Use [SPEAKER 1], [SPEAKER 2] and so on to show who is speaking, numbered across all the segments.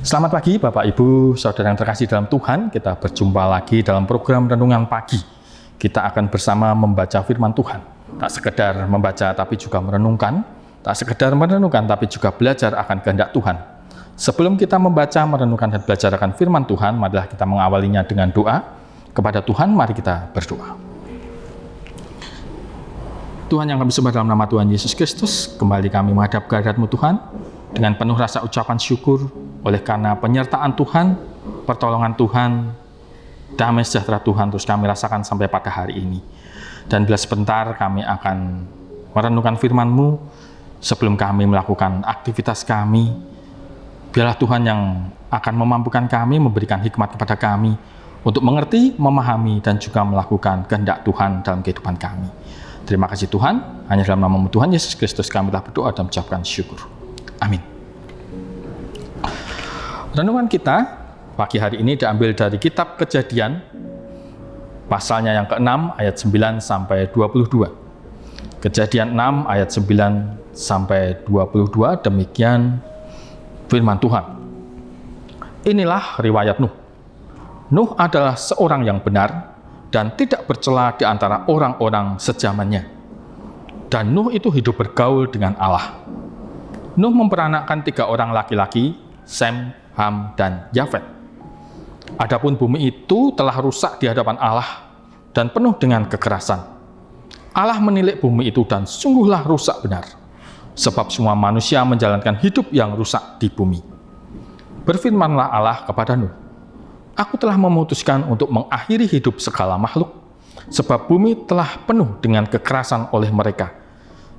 [SPEAKER 1] Selamat pagi Bapak Ibu, Saudara yang terkasih dalam Tuhan. Kita berjumpa lagi dalam program Renungan Pagi. Kita akan bersama membaca firman Tuhan. Tak sekedar membaca tapi juga merenungkan. Tak sekedar merenungkan tapi juga belajar akan kehendak Tuhan. Sebelum kita membaca, merenungkan, dan belajar akan firman Tuhan, marilah kita mengawalinya dengan doa. Kepada Tuhan, mari kita berdoa. Tuhan yang kami sembah dalam nama Tuhan Yesus Kristus, kembali kami menghadap kehadirat-Mu Tuhan, dengan penuh rasa ucapan syukur, oleh karena penyertaan Tuhan, pertolongan Tuhan, damai sejahtera Tuhan terus kami rasakan sampai pada hari ini. Dan bila sebentar kami akan merenungkan firman-Mu, sebelum kami melakukan aktivitas kami, biarlah Tuhan yang akan memampukan kami, memberikan hikmat kepada kami, untuk mengerti, memahami, dan juga melakukan kehendak Tuhan dalam kehidupan kami. Terima kasih Tuhan, hanya dalam nama Tuhan Yesus Kristus kami telah berdoa dan mengucapkan syukur. Amin. Renungan kita pagi hari ini diambil dari kitab Kejadian, pasalnya yang ke-6 ayat 9 sampai 22. Kejadian 6 ayat 9 sampai 22, demikian firman Tuhan. Inilah riwayat Nuh. Nuh adalah seorang yang benar dan tidak bercela di antara orang-orang sezamannya. Dan Nuh itu hidup bergaul dengan Allah. Nuh memperanakkan 3 orang laki-laki, Sem, Ham, dan Yafet. Adapun bumi itu telah rusak di hadapan Allah dan penuh dengan kekerasan. Allah menilik bumi itu dan sungguhlah rusak benar, sebab semua manusia menjalankan hidup yang rusak di bumi. Berfirmanlah Allah kepada Nuh, Aku telah memutuskan untuk mengakhiri hidup segala makhluk, sebab bumi telah penuh dengan kekerasan oleh mereka.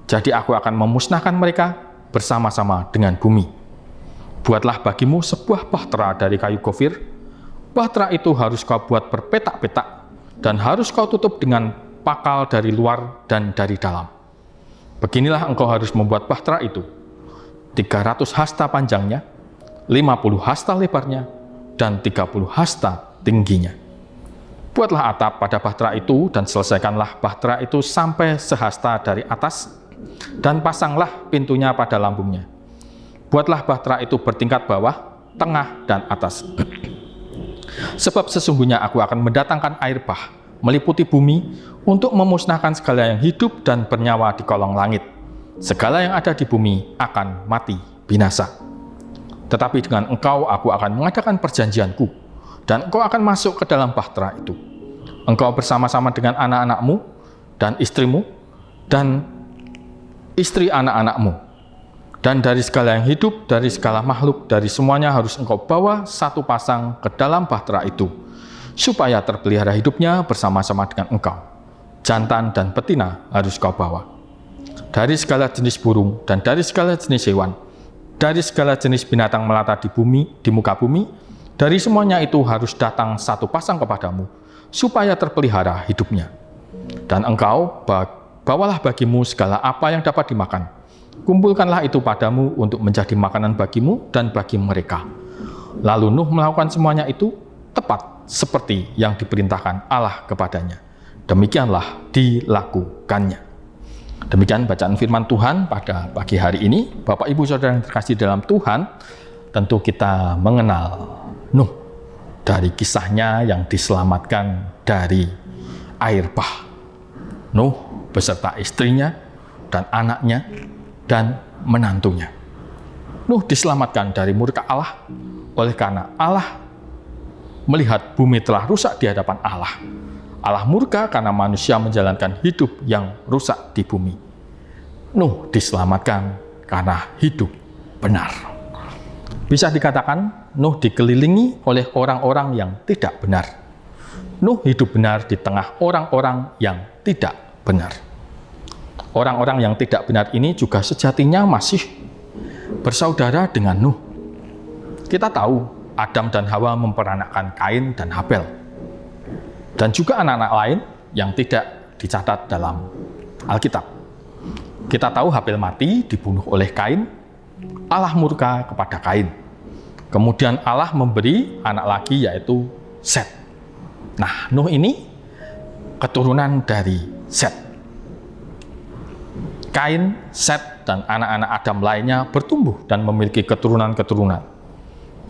[SPEAKER 1] Jadi aku akan memusnahkan mereka bersama-sama dengan bumi. Buatlah bagimu sebuah bahtera dari kayu gofir. Bahtera itu harus kau buat berpetak-petak, dan harus kau tutup dengan pakal dari luar dan dari dalam. Beginilah engkau harus membuat bahtera itu. 300 hasta panjangnya, 50 hasta lebarnya, dan 30 hasta tingginya. Buatlah atap pada bahtera itu, dan selesaikanlah bahtera itu sampai sehasta dari atas, dan pasanglah pintunya pada lambungnya. Buatlah bahtera itu bertingkat bawah, tengah, dan atas. Sebab sesungguhnya aku akan mendatangkan air bah, meliputi bumi, untuk memusnahkan segala yang hidup dan bernyawa di kolong langit. Segala yang ada di bumi akan mati binasa. Tetapi dengan engkau aku akan mengadakan perjanjianku, dan engkau akan masuk ke dalam bahtera itu. Engkau bersama-sama dengan anak-anakmu, dan istrimu, dan istri anak-anakmu. Dan dari segala yang hidup, dari segala makhluk, dari semuanya harus engkau bawa satu pasang ke dalam bahtera itu, supaya terpelihara hidupnya bersama-sama dengan engkau. Jantan dan betina harus kau bawa. Dari segala jenis burung dan dari segala jenis hewan, dari segala jenis binatang melata di bumi, di muka bumi, dari semuanya itu harus datang satu pasang kepadamu, supaya terpelihara hidupnya. Dan engkau bawalah bagimu segala apa yang dapat dimakan. Kumpulkanlah itu padamu untuk menjadi makanan bagimu dan bagi mereka. Lalu Nuh melakukan semuanya itu tepat seperti yang diperintahkan Allah kepadanya. Demikianlah dilakukannya. Demikian bacaan firman Tuhan pada pagi hari ini. Bapak Ibu Saudara yang terkasih dalam Tuhan, tentu kita mengenal Nuh dari kisahnya yang diselamatkan dari air bah. Nuh beserta istrinya dan anaknya dan menantunya. Nuh diselamatkan dari murka Allah oleh karena Allah melihat bumi telah rusak di hadapan Allah. Allah murka karena manusia menjalankan hidup yang rusak di bumi. Nuh diselamatkan karena hidup benar. Bisa dikatakan Nuh dikelilingi oleh orang-orang yang tidak benar. Nuh hidup benar di tengah orang-orang yang tidak benar. Orang-orang yang tidak benar ini juga sejatinya masih bersaudara dengan Nuh. Kita tahu Adam dan Hawa memperanakkan Kain dan Habel. Dan juga anak-anak lain yang tidak dicatat dalam Alkitab. Kita tahu Habel mati dibunuh oleh Kain. Allah murka kepada Kain. Kemudian Allah memberi anak lagi yaitu Set. Nah, Nuh ini keturunan dari Set. Kain, Set, dan anak-anak Adam lainnya bertumbuh dan memiliki keturunan-keturunan.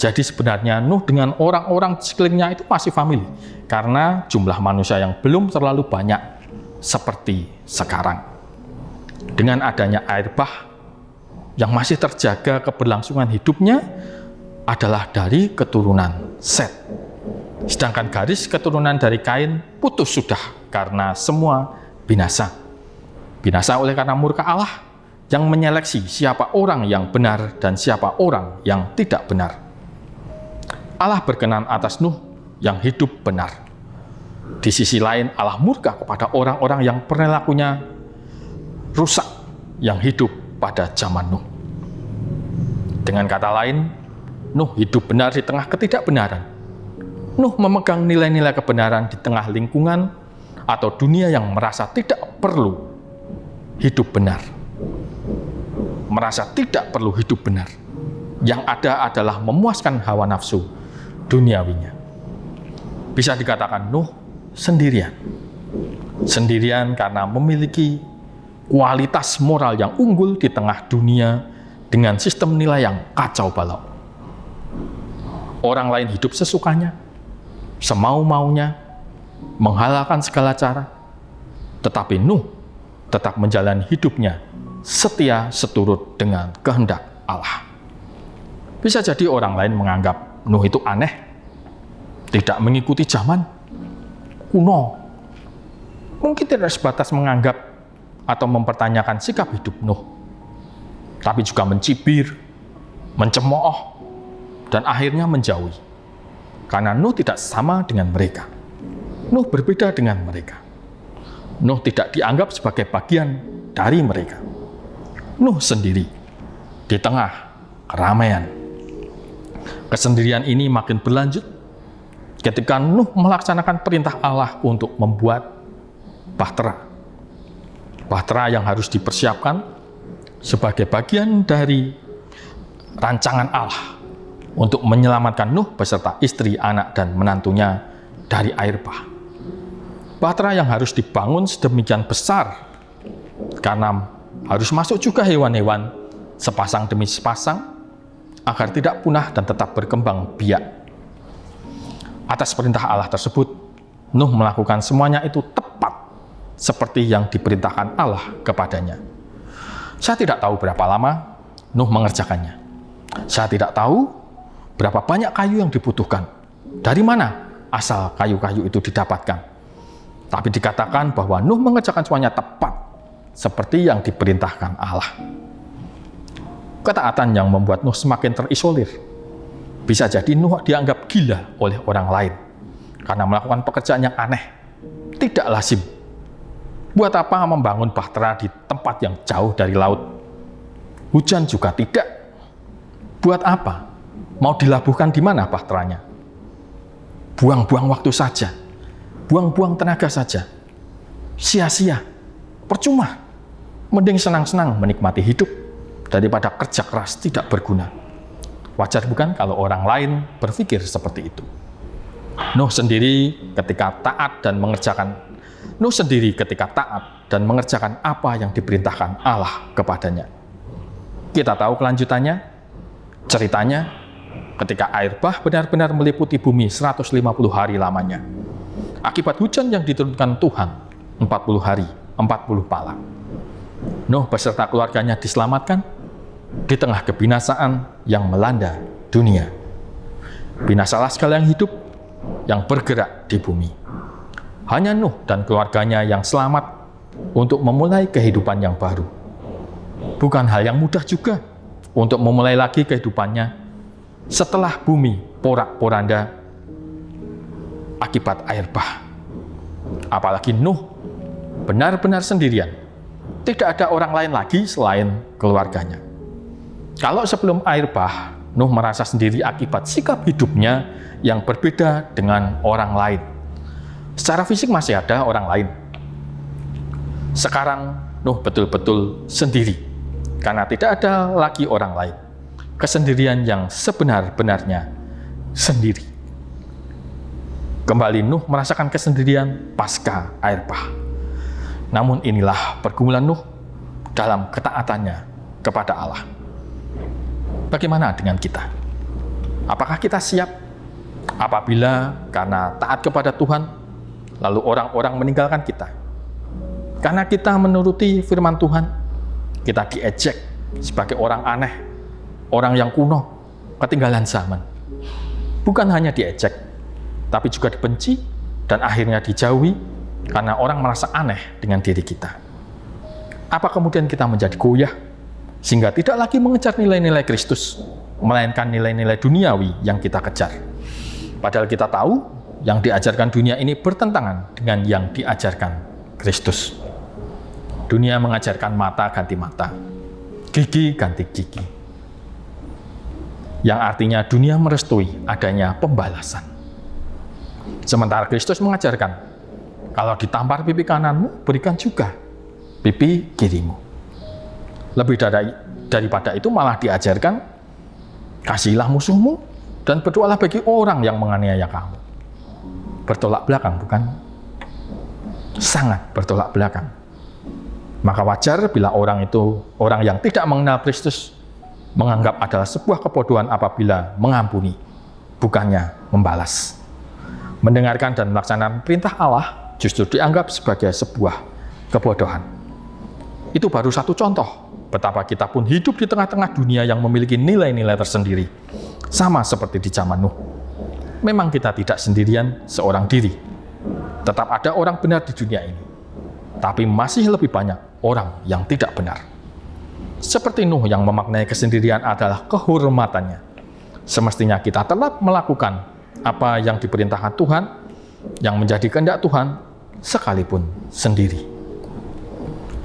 [SPEAKER 1] Jadi sebenarnya Nuh dengan orang-orang sekelilingnya itu masih famili, karena jumlah manusia yang belum terlalu banyak seperti sekarang. Dengan adanya air bah, yang masih terjaga keberlangsungan hidupnya adalah dari keturunan Set. Sedangkan garis keturunan dari Kain putus sudah karena semua binasa. Binasa oleh karena murka Allah yang menyeleksi siapa orang yang benar dan siapa orang yang tidak benar. Allah berkenan atas Nuh yang hidup benar. Di sisi lain, Allah murka kepada orang-orang yang perilakunya rusak yang hidup pada zaman Nuh. Dengan kata lain, Nuh hidup benar di tengah ketidakbenaran. Nuh memegang nilai-nilai kebenaran di tengah lingkungan atau dunia yang merasa tidak perlu hidup benar. Merasa tidak perlu hidup benar. Yang ada adalah memuaskan hawa nafsu duniawinya. Bisa dikatakan Nuh sendirian. Sendirian karena memiliki kualitas moral yang unggul di tengah dunia dengan sistem nilai yang kacau balau. Orang lain hidup sesukanya, semau-maunya, menghalalkan segala cara, tetapi Nuh tetap menjalani hidupnya setia seturut dengan kehendak Allah. Bisa jadi orang lain menganggap Nuh itu aneh, tidak mengikuti zaman, kuno. Mungkin tidak sebatas menganggap atau mempertanyakan sikap hidup Nuh, tapi juga mencibir, mencemooh, dan akhirnya menjauhi. Karena Nuh tidak sama dengan mereka. Nuh berbeda dengan mereka. Nuh tidak dianggap sebagai bagian dari mereka. Nuh sendiri di tengah keramaian. Kesendirian ini makin berlanjut ketika Nuh melaksanakan perintah Allah untuk membuat bahtera. Bahtera yang harus dipersiapkan sebagai bagian dari rancangan Allah untuk menyelamatkan Nuh beserta istri, anak, dan menantunya dari air bah. Bahtera yang harus dibangun sedemikian besar karena harus masuk juga hewan-hewan sepasang demi sepasang agar tidak punah dan tetap berkembang biak. Atas perintah Allah tersebut, Nuh melakukan semuanya itu tepat seperti yang diperintahkan Allah kepadanya. Saya tidak tahu berapa lama Nuh mengerjakannya. Saya tidak tahu berapa banyak kayu yang dibutuhkan. Dari mana asal kayu-kayu itu didapatkan? Tapi dikatakan bahwa Nuh mengerjakan semuanya tepat seperti yang diperintahkan Allah. Ketaatan yang membuat Nuh semakin terisolir. Bisa jadi Nuh dianggap gila oleh orang lain karena melakukan pekerjaan yang aneh, tidak lazim. Buat apa membangun bahtera di tempat yang jauh dari laut? Hujan juga tidak. Buat apa? Mau dilabuhkan di mana bahteranya? Buang-buang waktu saja. Buang-buang tenaga saja. Sia-sia. Percuma. Mending senang-senang menikmati hidup daripada kerja keras tidak berguna. Wajar bukan kalau orang lain berpikir seperti itu? Nuh sendiri ketika taat dan mengerjakan apa yang diperintahkan Allah kepadanya. Kita tahu kelanjutannya, ceritanya ketika air bah benar-benar meliputi bumi 150 hari lamanya. Akibat hujan yang diturunkan Tuhan 40 hari, 40 malam. Nuh beserta keluarganya diselamatkan di tengah kebinasaan yang melanda dunia. Binasalah segala yang hidup yang bergerak di bumi. Hanya Nuh dan keluarganya yang selamat untuk memulai kehidupan yang baru. Bukan hal yang mudah juga untuk memulai lagi kehidupannya setelah bumi porak-poranda akibat air bah. Apalagi Nuh benar-benar sendirian. Tidak ada orang lain lagi selain keluarganya. Kalau sebelum air bah, Nuh merasa sendiri akibat sikap hidupnya yang berbeda dengan orang lain. Secara fisik masih ada orang lain. Sekarang Nuh betul-betul sendiri, karena tidak ada lagi orang lain. Kesendirian yang sebenar-benarnya sendiri. Kembali Nuh merasakan kesendirian pasca air bah. Namun inilah pergumulan Nuh dalam ketaatannya kepada Allah. Bagaimana dengan kita? Apakah kita siap apabila karena taat kepada Tuhan, lalu orang-orang meninggalkan kita? Karena kita menuruti firman Tuhan, kita diejek sebagai orang aneh, orang yang kuno, ketinggalan zaman. Bukan hanya diejek, tapi juga dibenci dan akhirnya dijauhi karena orang merasa aneh dengan diri kita. Apa kemudian kita menjadi goyah sehingga tidak lagi mengejar nilai-nilai Kristus, melainkan nilai-nilai duniawi yang kita kejar? Padahal kita tahu yang diajarkan dunia ini bertentangan dengan yang diajarkan Kristus. Dunia mengajarkan mata ganti mata, gigi ganti gigi, yang artinya dunia merestui adanya pembalasan. Sementara Kristus mengajarkan, kalau ditampar pipi kananmu, berikan juga pipi kirimu. Lebih daripada itu malah diajarkan, kasihilah musuhmu dan berdoalah bagi orang yang menganiaya kamu. Bertolak belakang, bukan? Sangat bertolak belakang. Maka wajar bila orang yang tidak mengenal Kristus menganggap adalah sebuah kebodohan apabila mengampuni, bukannya membalas. Mendengarkan dan melaksanakan perintah Allah justru dianggap sebagai sebuah kebodohan. Itu baru satu contoh betapa kita pun hidup di tengah-tengah dunia yang memiliki nilai-nilai tersendiri. Sama seperti di zaman Nuh. Memang kita tidak sendirian seorang diri. Tetap ada orang benar di dunia ini. Tapi masih lebih banyak orang yang tidak benar. Seperti Nuh yang memaknai kesendirian adalah kehormatannya. Semestinya kita tetap melakukan apa yang diperintahkan Tuhan, yang menjadi kehendak Tuhan, sekalipun sendiri.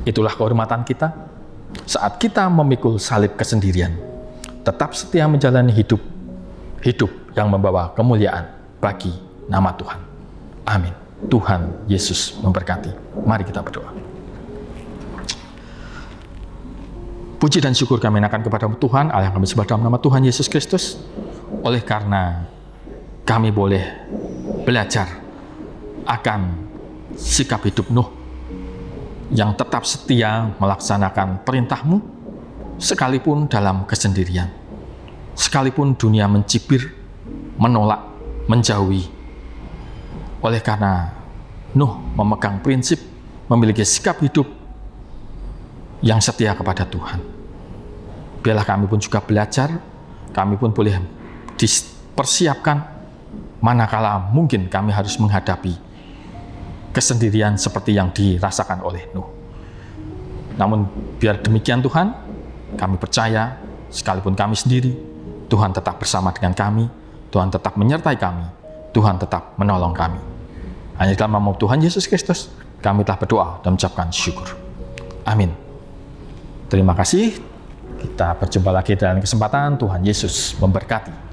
[SPEAKER 1] Itulah kehormatan kita saat kita memikul salib kesendirian, tetap setia menjalani hidup yang membawa kemuliaan bagi nama Tuhan. Amin. Tuhan Yesus memberkati. Mari kita berdoa. Puji dan syukur kami naikkan kepada Tuhan, Allah yang kami sembah dalam nama Tuhan Yesus Kristus, oleh karena kami boleh belajar akan sikap hidup Nuh yang tetap setia melaksanakan perintah-Mu sekalipun dalam kesendirian, sekalipun dunia mencibir, menolak, menjauhi. Oleh karena Nuh memegang prinsip, memiliki sikap hidup yang setia kepada Tuhan. Biarlah kami pun juga belajar, kami pun boleh dipersiapkan manakala mungkin kami harus menghadapi kesendirian seperti yang dirasakan oleh Nuh. Namun biar demikian Tuhan, kami percaya sekalipun kami sendiri, Tuhan tetap bersama dengan kami, Tuhan tetap menyertai kami, Tuhan tetap menolong kami. Hanya dalam nama Tuhan Yesus Kristus, kami telah berdoa dan mengucapkan syukur. Amin. Terima kasih. Kita berjumpa lagi dalam kesempatan. Tuhan Yesus memberkati.